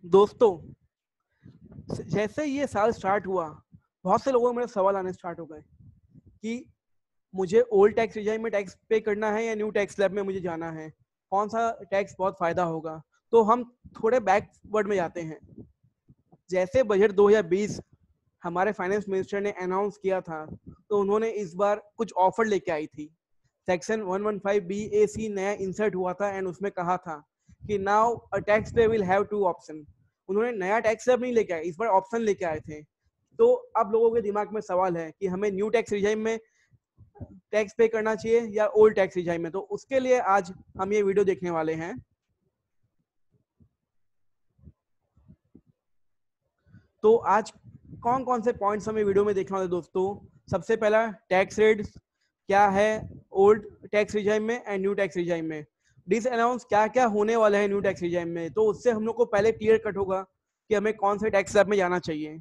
दोस्तों, जैसे ये साल स्टार्ट हुआ, बहुत से लोगों को मेरे सवाल आने स्टार्ट हो गए कि मुझे ओल्ड टैक्स रिजाइम में टैक्स पे करना है या न्यू टैक्स स्लैब में मुझे जाना है, कौन सा टैक्स बहुत फायदा होगा। तो हम थोड़े बैकवर्ड में जाते हैं। जैसे बजट 2020 हमारे फाइनेंस मिनिस्टर ने अनाउंस किया था, तो उन्होंने इस बार कुछ ऑफर लेके आई थी। सेक्शन 115 BAC नया इंसर्ट हुआ था एंड उसमें कहा था कि नाउ अ टैक्स पे विल हैव टू ऑप्शन। उन्होंने नया टैक्स स्लैब नहीं लेके आए, इस बार ऑप्शन लेके आए थे। तो अब लोगों के दिमाग में सवाल है कि हमें न्यू टैक्स रिजाइम में टैक्स पे करना चाहिए या ओल्ड टैक्स रिजाइम में। तो उसके लिए आज हम ये वीडियो देखने वाले हैं। तो आज कौन कौन से पॉइंट्स हमें वीडियो में देखने वाले दोस्तों। सबसे पहला, टैक्स रेट क्या है ओल्ड टैक्स रिजाइम में एंड न्यू टैक्स रिजाइम में। डिस अनाउंस क्या क्या होने वाला है न्यू टैक्स रिजाइम में, तो उससे हम लोग को पहले क्लियर कट होगा कि हमें कौन से टैक्स स्लैब में जाना चाहिए।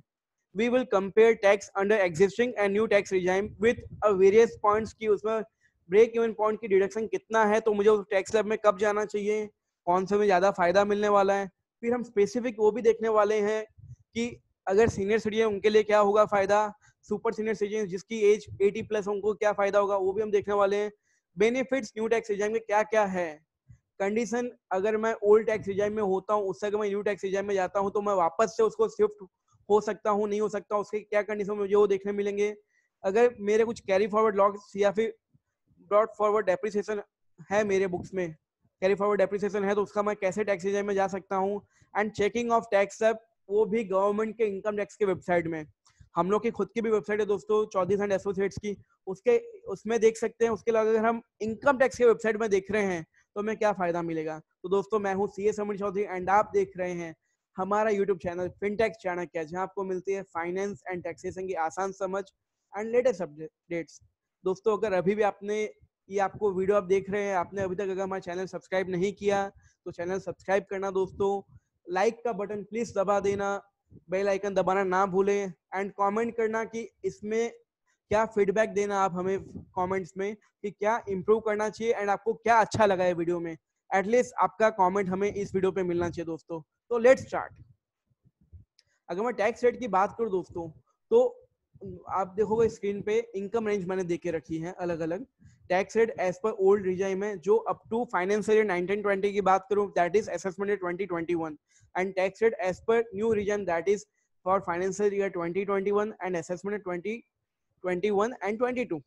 We will compare tax under existing and new tax regime with various points की उसमें ब्रेक इवन पॉइंट की डिडक्शन कितना है, तो मुझे उस टैक्स स्लैब में कब जाना चाहिए, कौन से में ज्यादा फायदा मिलने वाला है। फिर हम स्पेसिफिक वो भी देखने वाले हैं कि अगर सीनियर सिटीजन उनके लिए क्या होगा फायदा, सुपर सीनियर सिटीजन जिसकी एज 80 प्लस उनको क्या फायदा होगा, वो भी हम देखने वाले हैं। बेनिफिट्स न्यू टैक्स रिजाइम में क्या क्या है, कंडीशन अगर मैं ओल्ड टैक्स रिजाइम में होता हूँ उससे अगर मैं न्यू टैक्स रिजाइम में जाता हूँ तो मैं वापस से उसको शिफ्ट हो सकता हूँ नहीं हो सकता, उसके क्या कंडीशन मुझे वो देखने मिलेंगे। अगर मेरे कुछ कैरी फॉरवर्ड लॉस या फिर ब्रॉड फॉरवर्ड डेप्रिसिएशन है मेरे बुक्स में, कैरी फॉरवर्ड डेप्रिसिएशन है, तो उसका मैं कैसे टैक्स रिजाइम में जा सकता हूँ। एंड चेकिंग ऑफ टैक्स सब, वो भी गवर्नमेंट के इनकम टैक्स के वेबसाइट में। हम लोग की खुद की भी वेबसाइट है दोस्तों, चौधरी एंड एसोसिएट्स की, उसके उसमें देख सकते हैं। उसके अलावा अगर हम इनकम टैक्स के वेबसाइट में देख रहे हैं तो हमें क्या फायदा मिलेगा। तो दोस्तों, मैं हूँ CA समीर चौधरी एंड आप देख रहे हैं हमारा यूट्यूब चैनल फिनटेक्स चाणक्य, जहाँ आपको मिलती है फाइनेंस एंड टैक्सेशन की आसान समझ एंड लेटेस्ट अपडेट्स। दोस्तों, अगर अभी भी आपने ये आपको वीडियो आप देख रहे हैं, आपने अभी तक अगर हमारा चैनल सब्सक्राइब नहीं किया तो चैनल सब्सक्राइब करना दोस्तों, लाइक का बटन प्लीज दबा देना, बेल आइकन दबाना ना भूलें एंड कमेंट करना कि इसमें क्या फीडबैक देना आप हमें कमेंट्स में कि क्या इंप्रूव करना चाहिए एंड आपको क्या अच्छा लगा है वीडियो में। एटलीस्ट आपका कमेंट हमें इस वीडियो पे मिलना चाहिए दोस्तों। तो लेट्स स्टार्ट। अगर मैं टैक्स रेट की बात करूं दोस्तों, तो आप देखोगे स्क्रीन पे इनकम रेंज मैंने दे के रखी है अलग अलग। Tax rate as per old regime है, जो अप टू फाइनेंशियल ईयर 1920 की बात करूं that is assessment year 2021, and tax rate as per new regime that is for financial year 2021 and assessment 2021 and 22।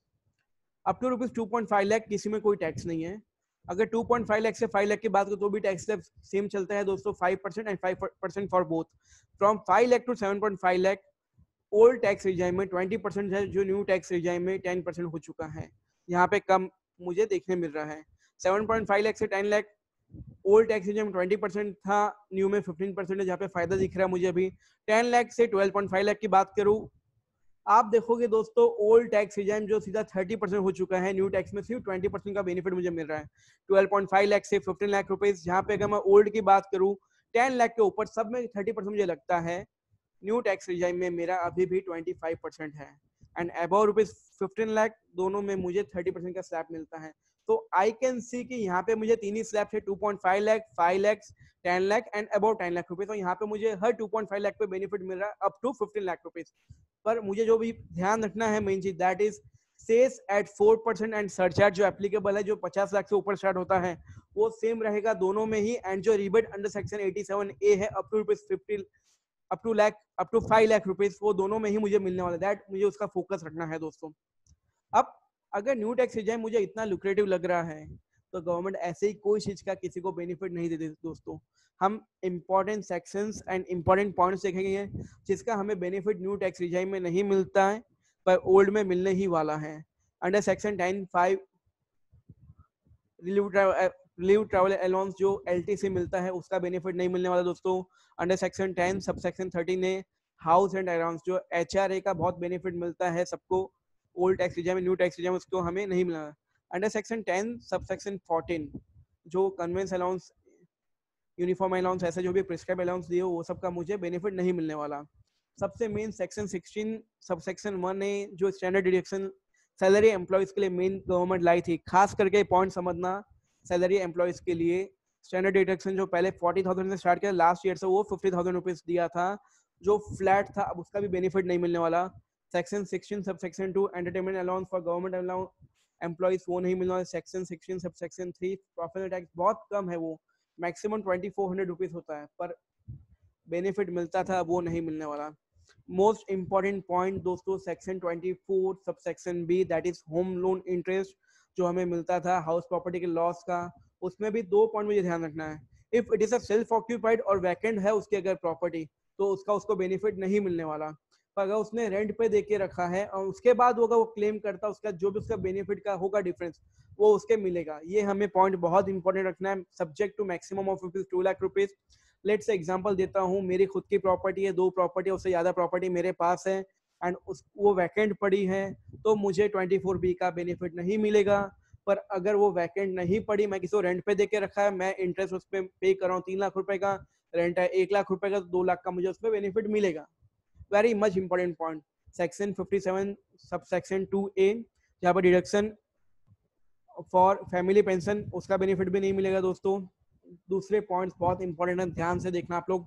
Up to ₹2.5 lakh किसी में कोई tax नहीं है। अगर 2.5 लाख से 5 लाख की बात करो तो भी टैक्स स्लैब सेम चलता है दोस्तों, 5% and 5% for both. From 5 lakh to 7.5 lakh old tax regime में 20% है, जो न्यू टैक्स रिजाइम में 10% हो चुका है। यहाँ पे कम मुझे देखने मिल रहा है। 7.5 लाख से 10 लाख ओल्ड टैक्स रिजाइम में 20% था, न्यू में 15% है, जहाँ पे फायदा दिख रहा है मुझे अभी। 10 लाख से 12.5 लाख की बात करूँ, आप देखोगे दोस्तों ओल्ड टैक्स रिजाइम जो सीधा 30% हो चुका है, न्यू टैक्स में सिर्फ 20% का बेनिफिट मुझे मिल रहा है। 12.5 लाख से 15 लाख रुपीज, जहाँ पे अगर मैं ओल्ड की बात करूँ 10 लाख के ऊपर सब में 30% मुझे लगता है। न्यू टैक्स रिजाइम में मेरा अभी भी 25% है एंड अबव रुपीज 15 लाख दोनों में मुझे 30% का स्लैब मिलता है। तो आई कैन सी कि यहाँ पे मुझे तीन ही स्लैब है, 2.5 lakh, 5 lakh, 10 lakh and above 10 lakh rupees. तो यहाँ पे मुझे हर 2.5 लाख पे बेनिफिट मिल रहा है अप टू 15 लाख रुपीज। पर मुझे जो भी ध्यान रखना है मेन चीज that is cess at 4% and surcharge जो एप्लीकेबल है, जो 50 लाख से ऊपर स्टार्ट होता है, वो सेम रहेगा दोनों में ही। एंड जो रिबेट अंडर सेक्शन 87A है up to ₹50 up to 5 lakh rupees, वो दोनों में ही मुझे मिलने वाला है। दैट मुझे उसका फोकस रखना है दोस्तों। अब अगर न्यू टैक्स रिजाइम मुझे इतना लुक्रेटिव लग रहा है तो गवर्नमेंट ऐसे ही कोई चीज का किसी को बेनिफिट नहीं देती दोस्तों। हम important sections and important points देखेंगे जिसका हमें बेनिफिट न्यू टैक्स रिजाइम में नहीं मिलता है पर ओल्ड में मिलने ही वाला है। Under section 10(5) relieve travel allowance जो LTC मिलता है उसका बेनिफिट नहीं मिलने वाला दोस्तों। अंडर सेक्शन 10 सब सेक्शन 13 ने हाउस एंड अलाउंस जो HRA का बहुत बेनिफिट मिलता है सबको, old tax regime new tax regime उसको हमें नहीं मिला। अंडर सेक्शन 10 सब सेक्शन 14 जो कन्वेंस अलाउंस, यूनिफॉर्म अलाउंस, ऐसे जो भी प्रिस्क्राइब अलाउंस दिए वो सब का मुझे बेनिफिट नहीं मिलने वाला। सबसे मेन सेक्शन 16 सब सेक्शन 1 जो स्टैंडर्ड डिडक्शन सैलरी एम्प्लॉयज के लिए मेन गवर्नमेंट लाई थी, खास करके पॉइंट समझना सैलरी एम्प्लॉयज के लिए स्टैंडर्ड डिडक्शन जो पहले 40,000 से स्टार्ट किया लास्ट ईयर से वो 50,000 रुपीज दिया था जो फ्लैट था, अब उसका भी बेनिफिट नहीं मिलने वाला। Section 16 sub section 2 entertainment allowance for government employees वो नहीं मिलने वाला। Section 16 sub section 3 professional tax बहुत कम है, वो मैक्सिमम 2400 रुपीज होता है, पर बेनिफिट मिलता था वो नहीं मिलने वाला। मोस्ट इंपॉर्टेंट पॉइंट दोस्तों सेक्शन 24 सब section B that is home loan interest जो हमें मिलता था हाउस प्रॉपर्टी के लॉस का, उसमें भी 2 पॉइंट मुझे ध्यान रखना है। If it is a self occupied और वैकेंट है उसकी अगर प्रॉपर्टी तो उसको बेनिफिट नहीं मिलने वाला, पर अगर उसने रेंट पे देके रखा है और उसके बाद होगा वो क्लेम करता उसका जो भी उसका बेनिफिट का होगा डिफरेंस वो उसके मिलेगा। ये हमें पॉइंट बहुत इंपॉर्टेंट रखना है। Subject to maximum of rupees 2 lakh rupees. Let से एग्जांपल देता हूँ, मेरी खुद की प्रॉपर्टी है, 2 प्रॉपर्टी उससे ज्यादा प्रॉपर्टी मेरे पास है एंड वो वैकेंट पड़ी है तो मुझे 24B का बेनिफिट नहीं मिलेगा। पर अगर वो वैकेंट नहीं पड़ी, मैं किसी को रेंट पे देके रखा है, मैं इंटरेस्ट उस पर पे कर रहा हूँ 3 लाख रुपए का, रेंट है 1 लाख रुपए का, 2 लाख का मुझे उस पर बेनिफिट मिलेगा। Very much important point. Section 57 sub section 2A जहाँ पर डिडक्शन फॉर फैमिली पेंशन उसका बेनिफिट भी नहीं मिलेगा दोस्तों। दूसरे पॉइंट्स बहुत इंपॉर्टेंट है, ध्यान से देखना आप लोग।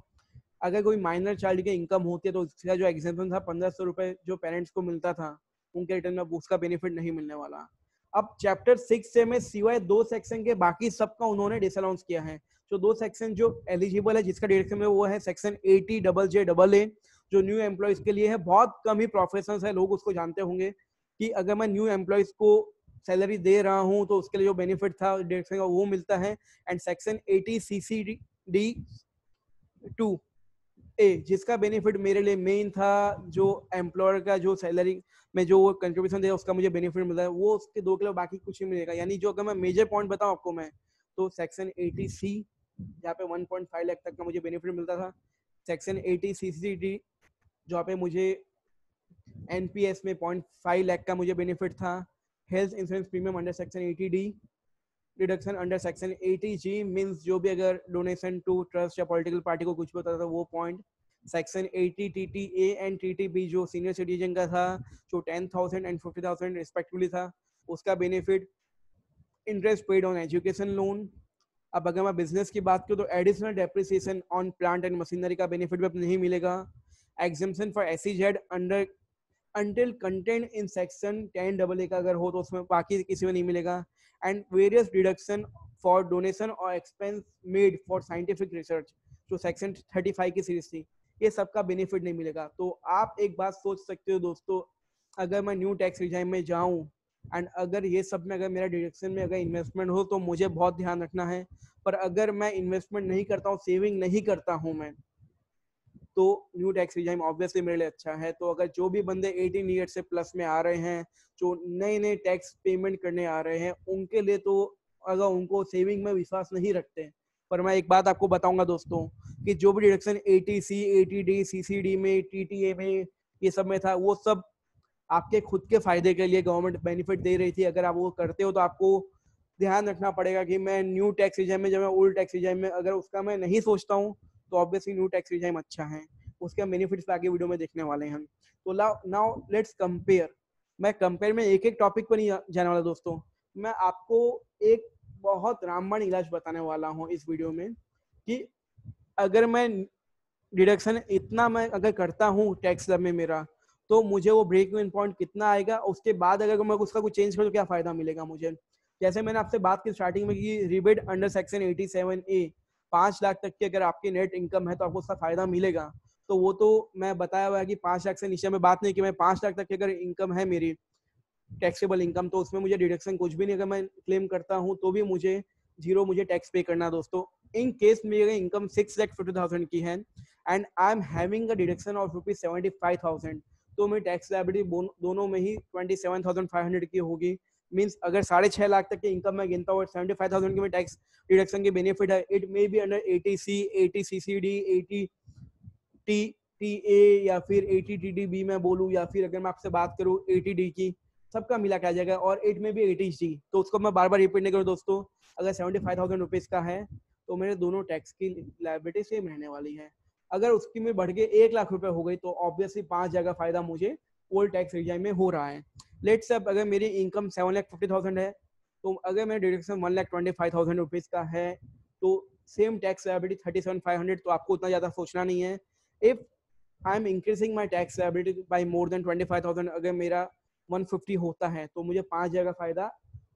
अगर कोई माइनर चाइल्ड की इनकम होती है तो उसका जो एग्जाम्पन था 1500 रुपए जो पेरेंट्स को मिलता था उनके रिटर्न में उसका बेनिफिट नहीं मिलने वाला। अब चैप्टर 6 से में सिवाय 2 सेक्शन के बाकी सबका उन्होंने डिसअलाउंस किया है। जो 2 सेक्शन जो एलिजिबल है जिसका डिडक्शन में वो है सेक्शन 80JJAA जो न्यू एम्प्लॉयज के लिए है। बहुत कम ही प्रोफेशनल्स है लोग उसको जानते होंगे कि अगर मैं न्यू एम्प्लॉयज को सैलरी दे रहा हूं तो उसके लिए जो बेनिफिट था डिडक्शन का वो मिलता है। एंड सेक्शन 80CCD2A जिसका बेनिफिट मेरे लिए मेन था, जो एम्प्लॉयर का जो सैलरी में जो कंट्रीब्यूशन दे उसका मुझे बेनिफिट मिलता है, वो उसके 2 के लिए बाकी कुछ नहीं मिलेगा। यानी जो अगर मैं मेजर पॉइंट बताऊं आपको मैं तो सेक्शन 80C जहाँ पे 1.5 लाख तक का मुझे बेनिफिट मिलता था। सेक्शन 80CCD जहाँ पे मुझे एनपीएस में 0.5 लाख का मुझे बेनिफिट था। Health insurance premium under section 80D deduction under section 80G means जो भी अगर डोनेशन टू ट्रस्ट या पॉलिटिकल पार्टी को कुछ भी होता था वो point. Section 80TTA and TTB जो सीनियर सिटीजन का था जो 10,000 एंड 50,000 रिस्पेक्टिवली था उसका benefit. Interest paid on education loan. अब अगर मैं बिजनेस की बात करूँ तो additional depreciation on plant and machinery का बेनिफिट भी नहीं मिलेगा। Exemption for SEZ under until contained in section 10AA का अगर हो तो उसमें बाकी किसी में नहीं मिलेगा। And various deduction for donation और expense made for scientific research जो सेक्शन 35 की सीरीज थी ये सबका बेनिफिट नहीं मिलेगा। तो आप एक बात सोच सकते हो दोस्तों, अगर मैं न्यू टैक्स रिजाइम में जाऊं एंड अगर ये सब में अगर मेरा डिडक्शन में अगर इन्वेस्टमेंट हो तो मुझे बहुत ध्यान रखना है। पर अगर मैं इन्वेस्टमेंट नहीं करता हूँ, सेविंग नहीं करता हूँ मैं, तो न्यू टैक्स रिजाइम ऑब्वियसली मेरे लिए अच्छा है। तो अगर जो भी बंदे 18 ईयर से प्लस में आ रहे हैं, जो नए नए टैक्स पेमेंट करने आ रहे हैं, उनके लिए तो अगर उनको सेविंग में विश्वास नहीं रखते, पर मैं एक बात आपको बताऊंगा दोस्तों कि जो भी डिडक्शन 80C 80D CCD में TTA में ये सब में था वो सब आपके खुद के फायदे के लिए गवर्नमेंट बेनिफिट दे रही थी। अगर आप वो करते हो तो आपको ध्यान रखना पड़ेगा कि मैं न्यू टैक्स रिजाइम में जब मैं ओल्ड टैक्स रिजाइम में अगर उसका मैं नहीं सोचता हूँ तो ऑब्वियसली न्यू टैक्स रिजाइम अच्छा है। उसके हम बेनिफिट्स आगे वीडियो में देखने वाले हैं। तो नाउ लेट्स कंपेयर। मैं कंपेयर में एक एक टॉपिक पर नहीं जाने वाला दोस्तों, मैं आपको एक बहुत रामबाण इलाज बताने वाला हूँ इस वीडियो में कि अगर मैं डिडक्शन इतना मैं अगर करता हूँ टैक्स स्लैब में मेरा तो मुझे वो ब्रेक इवन पॉइंट कितना आएगा, उसके बाद अगर मैं उसका कुछ चेंज करूँ तो क्या फायदा मिलेगा मुझे। जैसे मैंने आपसे बात की स्टार्टिंग में कि rebate under section 87A 5 lakh तक की अगर आपकी नेट इनकम है तो आपको उसका फायदा मिलेगा। तो वो तो मैं बताया हुआ है कि 5 लाख से नीचे में बात नहीं कि मैं 5 लाख तक की अगर इनकम है मेरी टैक्सेबल इनकम तो उसमें मुझे डिडक्शन कुछ भी नहीं, अगर मैं क्लेम करता हूँ तो भी मुझे जीरो मुझे टैक्स पे करना दोस्तों। इन केस मेरी इनकम 6,50,000 की है and I am having a deduction of ₹75,000 तो मेरी टैक्स लायबिलिटी दोनों में ही 27,500 की होगी। मींस अगर 6.5 लाख तक की इनकम में गिनता हूँ 75,000 की में टैक्स डिडक्शन की बेनिफिट है। It may be under 80C 80CCD 80TTA या फिर 80TTB में बोलूँ, या फिर अगर मैं आपसे बात करूँ 80D की, सबका मिला के आ जाएगा। और 8 में भी 80G तो उसको मैं बार बार रिपीट नहीं करूँ दोस्तों। अगर 75,000 रुपीज का है तो मेरे दोनों टैक्स की लायबिलिटी सेम रहने वाली है। अगर उसकी में बढ़ के 1 लाख रुपए हो गई तो ऑब्वियसली 5 जगह फायदा मुझे ओल्ड टैक्स रिजाइम में हो रहा है। लेट्स से अगर मेरी इनकम 7,50,000 है तो अगर मेरा डिडक्शन 1,25,000 रुपीज का है तो सेम टैक्स लायबिलिटी 37,500, तो आपको उतना ज्यादा सोचना नहीं है. If I am increasing my tax liability by more than 25,000, अगर मेरा 150 होता है तो मुझे 5,000 का फायदा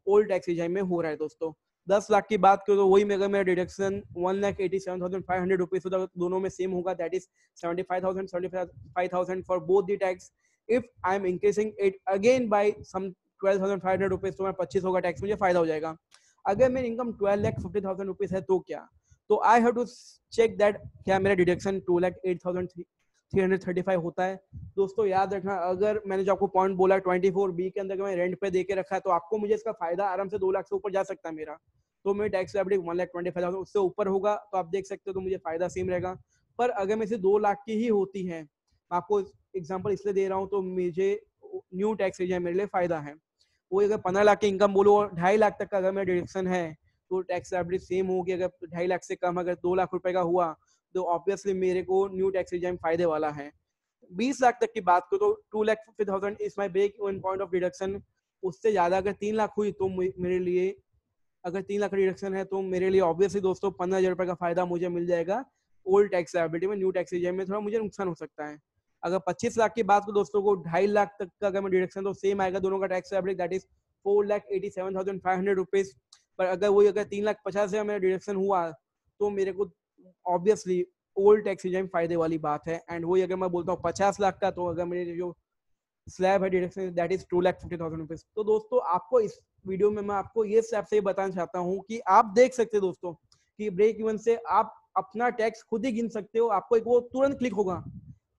ओल्ड टैक्स रिजाइम में हो रहा है दोस्तों. 10 लाख की बात करो तो वही अगर मेरा डिडक्शन 1,87,500 रुपीज होता है, दोनों में सेम होगा, that is 75,000 for both the tax. If I am increasing it again by some 12,500 rupees, तो मैं 25 का टैक्स मुझे फायदा हो जाएगा. अगर मेरी इनकम 12,50,000 रुपीज है तो क्या, तो I have to check that क्या मेरा डिडक्शन 2,08,335 होता है. दोस्तों याद रखना, अगर मैंने जो आपको पॉइंट बोला 24B के अंदर मैं रेंट पे दे के रखा है, तो आपको मुझे इसका फायदा आराम से 2 लाख से ऊपर जा सकता है मेरा. तो मेरी टैक्स लायबिलिटी 1,25,000 उससे ऊपर होगा, तो आप देख सकते हो, तो मुझे फायदा सेम रहेगा. पर अगर मेरे से 2 लाख की ही होती है, मैं आपको एग्जाम्पल इसलिए दे रहा हूँ, तो मुझे न्यू टैक्स रिजाइम मेरे लिए फायदा है. वो अगर 15 लाख की इनकम बोलो और 2.5 लाख तक का अगर मेरा डिडक्शन है, तो टैक्स लायबिलिटी सेम होगी. अगर 2.5 लाख से कम अगर 2 लाख रुपए का हुआ, तो ऑब्वियसली मेरे को न्यू टैक्स रिजाइम फायदे वाला है. 20 लाख तक की बात करो तो 2,50,000 is my break even point of deduction. उससे ज्यादा अगर 3 लाख हुई तो मेरे लिए, अगर 3 लाख का डिडक्शन है तो मेरे लिए ऑब्वियसली दोस्तों 15,000 रुपए का फायदा मुझे मिल जाएगा ओल्ड टैक्स लायबिलिटी में. न्यू टैक्स रिजाइम में थोड़ा मुझे नुकसान हो सकता है. अगर 25 लाख की बात करो दोस्तों को 2.5 लाख तक का अगर मैं डिडक्शन, तो सेम आएगा दोनों का tax liability, that is 4,87,500 rupees. पर अगर वही अगर 3,50,000 मेरा डिडक्शन हुआ, तो मेरे को ऑब्वियसली ओल्ड टैक्स रिजाइम फायदे वाली बात है. एंड वही अगर मैं बोलता हूँ 50 लाख का, तो अगर मेरे जो स्लैब है डिडक्शन, दैट इज 2,50,000 रुपीज. तो दोस्तों आपको इस वीडियो में मैं आपको ये स्लैब से बताना चाहता हूँ कि आप देख सकते हो दोस्तों कि ब्रेक इवन से आप अपना टैक्स खुद ही गिन सकते हो. आपको एक वो तुरंत क्लिक होगा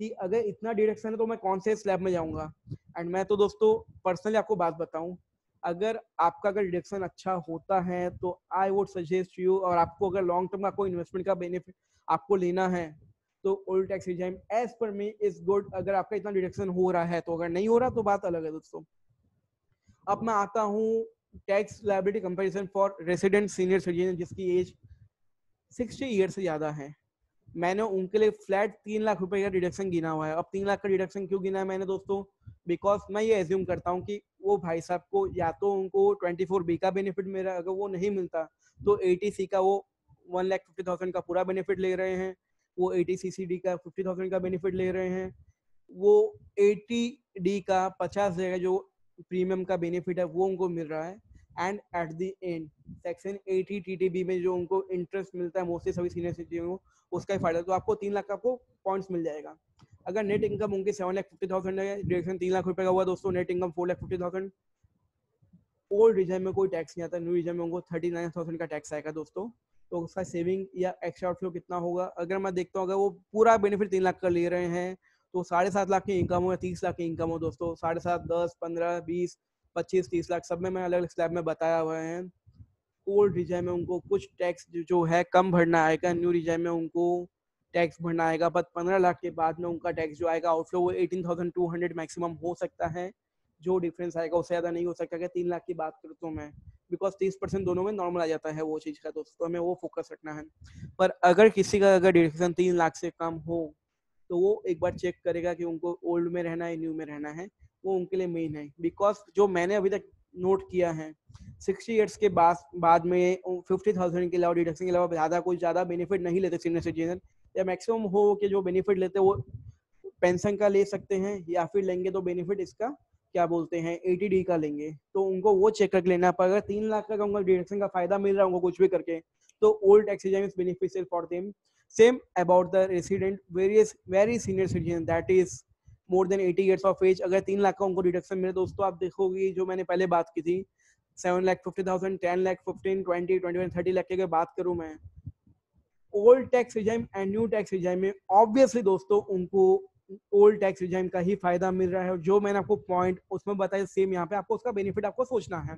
कि अगर इतना डिडक्शन है तो मैं कौन से स्लैब में जाऊंगा. एंड मैं तो दोस्तों पर्सनली आपको बात बताऊं, अगर आपका अगर डिडक्शन अच्छा होता है तो आई वुड सजेस्ट यू, और आपको अगर लॉन्ग टर्म का कोई इन्वेस्टमेंट का बेनिफिट आपको लेना है, तो old tax regime as per me is good. अगर आपका इतना डिडक्शन हो रहा है, तो अगर नहीं हो रहा तो बात अलग है दोस्तों. अब मैं आता हूँ tax liability comparison for resident senior citizen जिसकी एज 60 ईयर से ज्यादा है. मैंने उनके लिए फ्लैट 3 लाख रुपए का डिडक्शन गिना हुआ है. अब 3 लाख का डिडक्शन क्यों गिना है मैंने दोस्तों, बिकॉज मैं ये एज्यूम करता हूँ कि वो भाई साहब को या तो उनको 24B का बेनिफिट मेरा अगर वो नहीं मिलता, तो 80C का वो 1,50,000 का पूरा बेनिफिट ले रहे हैं, वो 80CCD का 50,000 का बेनिफिट ले रहे हैं, वो 80D का 50,000 का जो प्रीमियम का बेनिफिट है वो उनको मिल रहा है. And at the and section 80 TTB में जो उनको इंटरेस्ट मिलता है मोस्टली सभी सीनियर सिटीजन को, उसका ही फायदा. तो आपको 3 लाख का आपको पॉइंट्स मिल जाएगा. अगर नेट इनकम उनकी 7,50,000 है, डिडक्शन 3 लाख रुपए का हुआ दोस्तों, नेट इनकम 4,50,000. ओल्ड रिजाइम में कोई टैक्स नहीं आता, न्यू रिजाइम में उनको 39,000 का टैक्स आएगा दोस्तों. तो उसका सेविंग या एक्स्ट्रा आउटफ्लो कितना होगा, अगर मैं देखता हूँ अगर वो पूरा बेनिफिट 3 लाख का ले रहे हैं, तो 7.5 लाख की इनकम हो या 30 लाख की इनकम हो दोस्तों, 7.5, 10, 15, 20, 25, 30 लाख सब में मैं अलग अलग स्लैब में बताया हुआ है. ओल्ड रिजाइम में उनको कुछ टैक्स जो है कम भरना आएगा, न्यू रिजाइम में उनको टैक्स भरना आएगा. बट 15 लाख के बाद में उनका टैक्स जो आएगा आउटफ्लो वो 18,200 मैक्सिमम हो सकता है. जो डिफरेंस आएगा उससे ज्यादा नहीं हो सकता. अगर 3 लाख की बात करूँ तो मैं, बिकॉज 30% दोनों में नॉर्मल आ जाता है वो चीज का दोस्तों, हमें वो फोकस रखना है. पर अगर किसी का अगर डिडक्शन 3 लाख से कम हो, तो वो एक बार चेक करेगा कि उनको ओल्ड में रहना है न्यू में रहना है. वो उनके लिए मेन है. बिकॉज जो मैंने अभी तक नोट किया है, 60 ईयर्स के बाद में 50,000 के अलावा डिडक्शन के अलावा ज्यादा कोई ज्यादा बेनिफिट नहीं लेते सीनियर सिटीजन. या मैक्सिमम हो कि जो बेनिफिट लेते वो पेंशन का ले सकते हैं, या फिर लेंगे तो बेनिफिट इसका क्या बोलते हैं 80D का लेंगे. तो उनको वो चेक करके लेना पड़ेगा. 3 लाख का उनको डिडक्शन का फायदा मिल रहा है उनको कुछ भी करके, तो old tax regime is beneficial for them. Same about the resident various very senior citizen that is more than 80 years of age. अगर 3 लाख का उनको डिडक्शन मिले दोस्तों, आप देखोगे जो मैंने पहले बात की थी 7,50,000, 10,15,000, 20, 21, 30 लाख की अगर बात करूं मैं, old tax regime and new tax regime में ऑब्वियसली दोस्तों उनको ओल्ड टैक्स रिजाइम का ही फायदा मिल रहा है. और जो मैंने आपको पॉइंट उसमें बताया सेम यहाँ पे आपको उसका बेनिफिट आपको सोचना है.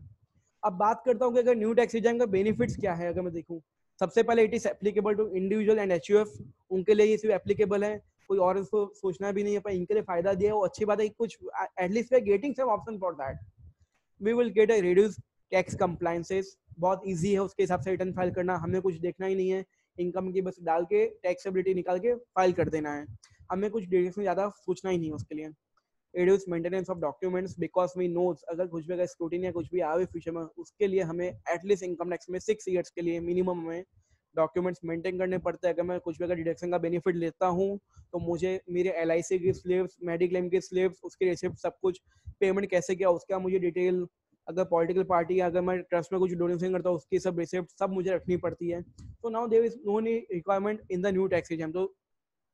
अब बात करता हूँ कि अगर न्यू टैक्स रिजाइम का बेनिफिट्स क्या है. अगर मैं देखूँ, सबसे पहले it is applicable to individual and HUF. उनके लिए ये सिर्फ एप्लीकेबल है, कोई और इसको सोचना भी नहीं है. पर इनके लिए फायदा दिया वो अच्छी बात है. कुछ at least we are getting some option for that. We will get a reduce tax compliances. बहुत इजी है उसके हिसाब से रिटर्न फाइल करना. हमें कुछ देखना ही नहीं है, इनकम की बस डाल के टैक्सेबिलिटी निकाल के फाइल कर देना है. हमें कुछ डिडक्शन ज्यादा सोचना ही नहीं है उसके लिए. Reduce maintenance of documents because we knows अगर कुछ भी अगर स्क्रूटिनी या कुछ भी आवे फ्यूचर में, उसके लिए हमें एटलीस्ट इनकम टैक्स में 6 ईयर्स के लिए मिनिमम में डॉक्यूमेंट्स मेंटेन करने पड़ते हैं। अगर मैं कुछ भी अगर डिडक्शन का बेनिफिट लेता हूँ तो मुझे मेरे LIC की स्लिप्स, मेडिक्लेम की स्लिप्स, उसके रिसिप्ट, सब कुछ, पेमेंट कैसे किया उसका मुझे डिटेल, अगर पॉलिटिकल पार्टी या अगर मैं ट्रस्ट में कुछ डोनेशन करता हूँ उसकी सब रिसिप्ट सब मुझे रखनी पड़ती है। तो now there is no requirement in the new tax regime. तो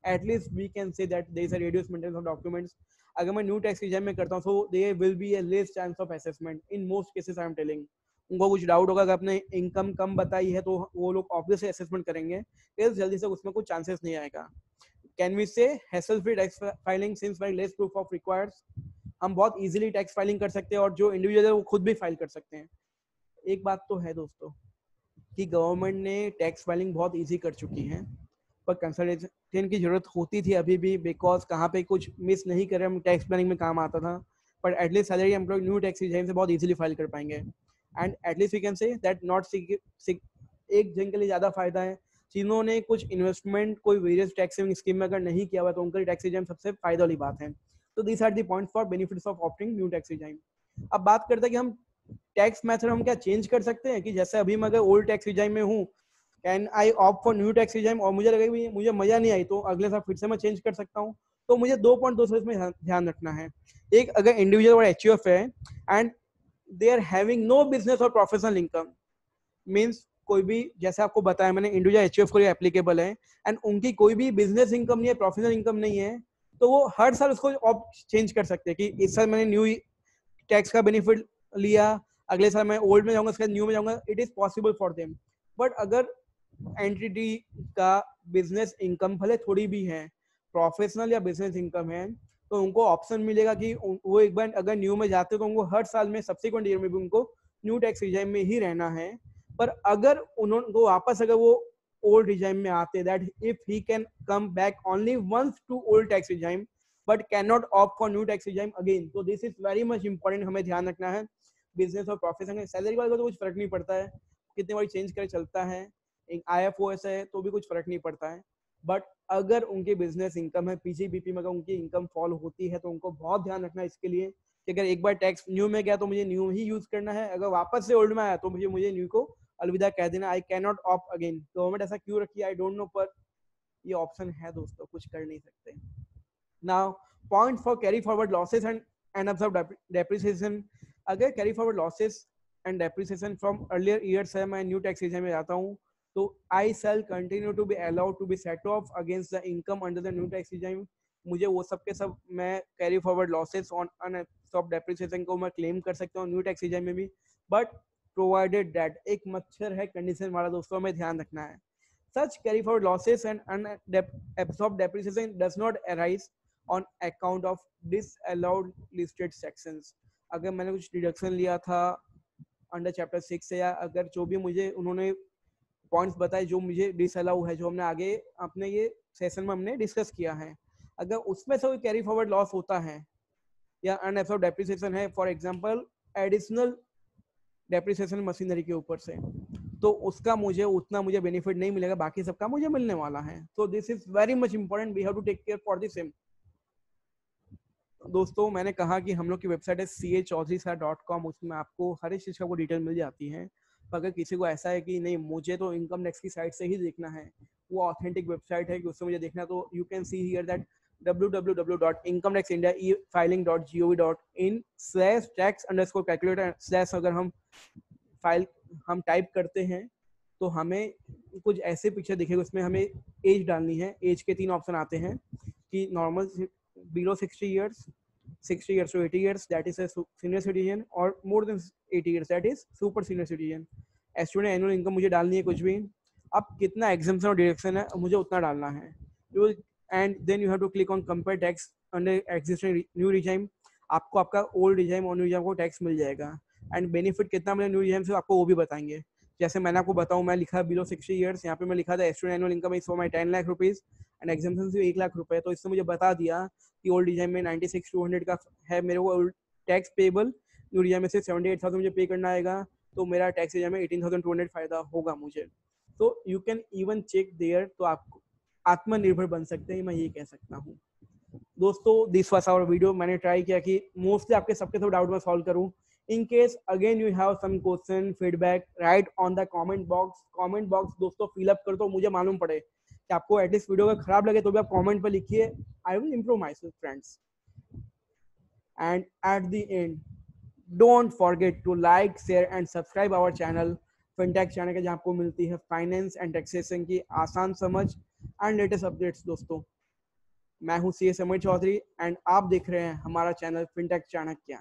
at least we can say that there is a reduced maintenance of documents. अगर मैं न्यू टैक्स रिजिम में करता हूँ so there will be a less chance of assessment in most cases. I am telling, उनको कुछ doubt होगा, अगर आपने इनकम कम बताई है तो वो लोग ऑब्वियसली असेसमेंट करेंगे, इस जल्दी से उसमें कुछ चांसेस नहीं आएगा। कैन वी से hassle free tax filing since very less proof of requires. हम बहुत इजीली टैक्स फाइलिंग कर सकते हैं और जो इंडिविजुअल है वो खुद भी फाइल कर सकते हैं। एक बात तो है दोस्तों कि गवर्नमेंट ने टैक्स फाइलिंग बहुत इजी कर चुकी है, पर कंसल्टेशन की जरूरत होती थी अभी भी, बिकॉज कहाँ पे कुछ मिस नहीं करे हम टैक्स प्लानिंग में काम आता था। But at least salary employ new tax regime से बहुत इजीली फाइल कर पाएंगे। And at least we can say that not एक जन के लिए ज़्यादा फायदा है जिन्होंने कुछ इन्वेस्टमेंट कोई वेरियस टैक्स सेविंग स्कीम में अगर नहीं किया हुआ तो उनके लिए टैक्स रिजिम सबसे फायदा वाली बात है। तो this are the points for benefits of opting new tax regime. अब बात करते हैं कि हम टैक्स मेथड हम क्या चेंज कर सकते हैं, कि जैसे अभी मैं अगर ओल्ड टैक्स रिजिम में हूँ, can I opt for new tax regime, और मुझे लगे भी मुझे मजा नहीं आई तो अगले साल फिर से मैं चेंज कर सकता हूँ। तो मुझे 2.2 इसमें ध्यान रखना है। एक, अगर इंडिविजुअल और HUF है and they are having no business और प्रोफेशनल इनकम, मीन्स कोई भी, जैसे आपको बताया मैंने, इंडिविजुअल HUF को एप्लीकेबल है एंड उनकी कोई भी बिजनेस इनकम नहीं है, प्रोफेशनल इनकम नहीं है, तो वो हर साल उसको ऑप्ट चेंज कर सकते हैं कि इस साल मैंने न्यू टैक्स का बेनिफिट लिया, अगले साल मैं ओल्ड में जाऊंगा, उसके बाद न्यू में जाऊंगा, it is possible for them. But अगर एंटिटी का बिजनेस इनकम भले थोड़ी भी है, प्रोफेशनल या बिजनेस इनकम है, तो उनको ऑप्शन मिलेगा कि वो एक बार अगर न्यू में जाते तो उनको हर साल में सब्सिक्वेंट ईयर में भी उनको न्यू टैक्स रिजिम में ही रहना है। पर अगर उनको वापस अगर वो ओल्ड रिजिम में आते, that if he can come back only once to old tax regime but can not opt for new tax regime again. तो this is very much important, हमें ध्यान रखना है। बिजनेस और प्रोफेशन, सैलरी वाले को तो कुछ फर्क नहीं पड़ता है, कितने बार चेंज कर चलता है, एक IFOS है तो भी कुछ फर्क नहीं पड़ता है। बट अगर उनके बिजनेस इनकम है, PGBP में अगर उनकी इनकम फॉल होती है तो उनको बहुत ध्यान रखना है इसके लिए कि अगर एक बार टैक्स न्यू में गया तो मुझे न्यू ही यूज करना है, अगर वापस से ओल्ड में आया तो मुझे न्यू को अलविदा कह देना। I can not opt again. Government ऐसा क्यों रखी है आई डोंट नो, पर ये ऑप्शन है दोस्तों, कुछ कर नहीं सकते। Now point for carry forward losses and absorb depreciation. अगर carry forward losses and depreciation from earlier years है, मैं न्यू टैक्स रिजिम में जाता हूँ, तो I shall continue to be allowed to be set off against the income under the new tax regime. मुझे वो सब के सब मैं carry forward losses on unabsorbed depreciation को मैं क्लेम कर सकता हूँ न्यू टैक्स रिजिम में भी, बट प्रोवाइडेड दैट, एक मच्छर है कंडीशन वाला दोस्तों, हमें ध्यान रखना है। Such carry forward losses and unabsorbed depreciation does not arise on account of disallowed listed sections। अगर मैंने कुछ डिडक्शन लिया था अंडर चैप्टर 6 से, या अगर जो भी मुझे उन्होंने पॉइंट्स बताए जो मुझे डिसअलाउ है, जो हमने आगे अपने ये सेशन में हमने डिस्कस किया है, अगर उसमें से कोई कैरी फॉरवर्ड लॉस होता है या अनएब्सॉर्ब डेप्रिसिएशन है, for example additional depreciation machinery के ऊपर से, तो उसका मुझे उतना मुझे बेनिफिट नहीं मिलेगा, बाकी सबका मुझे मिलने वाला है। तो this is very much important, we have to take care for this same. दोस्तों मैंने कहा कि हम लोग की वेबसाइट है chaudhrysir.com, उसमें आपको हर एक चीज का डिटेल मिल जाती है। तो अगर किसी को ऐसा है कि नहीं मुझे तो इनकम टैक्स की साइट से ही देखना है, वो ऑथेंटिक वेबसाइट है कि उससे मुझे देखना, तो you can see here that www.incometaxindiaefiling.gov.in/tax_calculator/ अगर हम फाइल हम टाइप करते हैं तो हमें कुछ ऐसे पिक्चर दिखेगा, उसमें हमें एज डालनी है। एज के 3 ऑप्शन आते हैं कि normal below 60 years, 60 years to 80 years, that is a senior citizen, और more than 80 years, that is super senior citizen। Estimated annual income मुझे डालनी है कुछ भी, अब कितना एग्जम्पशन और डिडक्शन है मुझे उतना डालना है, and then you have to click on compare tax under existing new regime. आपको आपका ओल्ड रिजिम और न्यू रिजिम को टैक्स मिल जाएगा, एंड बेनिफिट कितना मिले न्यू रिजिम से आपको वो भी बताएंगे। जैसे मैंने आपको बताऊं, मैं लिखा बिलो 60 ईयर्स, यहाँ पे मैं लिखा था estimated annual income is for my 10 lakh rupees and exemption से 1 लाख रुपए, तो इससे मुझे बता दिया कि ओल्ड रिजिम में 96,200 का है मेरे को टैक्स पेबल, न्यू रिजिम में से 78,000 मुझे पे करना आएगा, तो मेरा टैक्स रिजिम में 18,200 फायदा होगा मुझे। तो you can even check there, तो आप आत्मनिर्भर बन सकते हैं, मैं ये कह सकता हूँ। दोस्तों दिस वाज आवर वीडियो। मैंने ट्राई किया कि मोस्टली आपके सबके सब डाउट में सॉल्व करूँ, in case again you have some question feedback write on the comment box दोस्तों फिल अप कर दो, मुझे मालूम पड़े कि आपको एटलीस्ट वीडियो अगर खराब लगे तो भी आप कमेंट पर लिखिए, I will improve myself friends. And at the end don't forget to like share and subscribe our channel fintech channel के, जहाँ आपको मिलती है फाइनेंस एंड टैक्सेशन की आसान समझ एंड लेटेस्ट अपडेट्स. दोस्तों मैं हूं C S Amit Chaudhary and आप देख रहे हैं हमारा चैनल फिनटेक चाणक्य.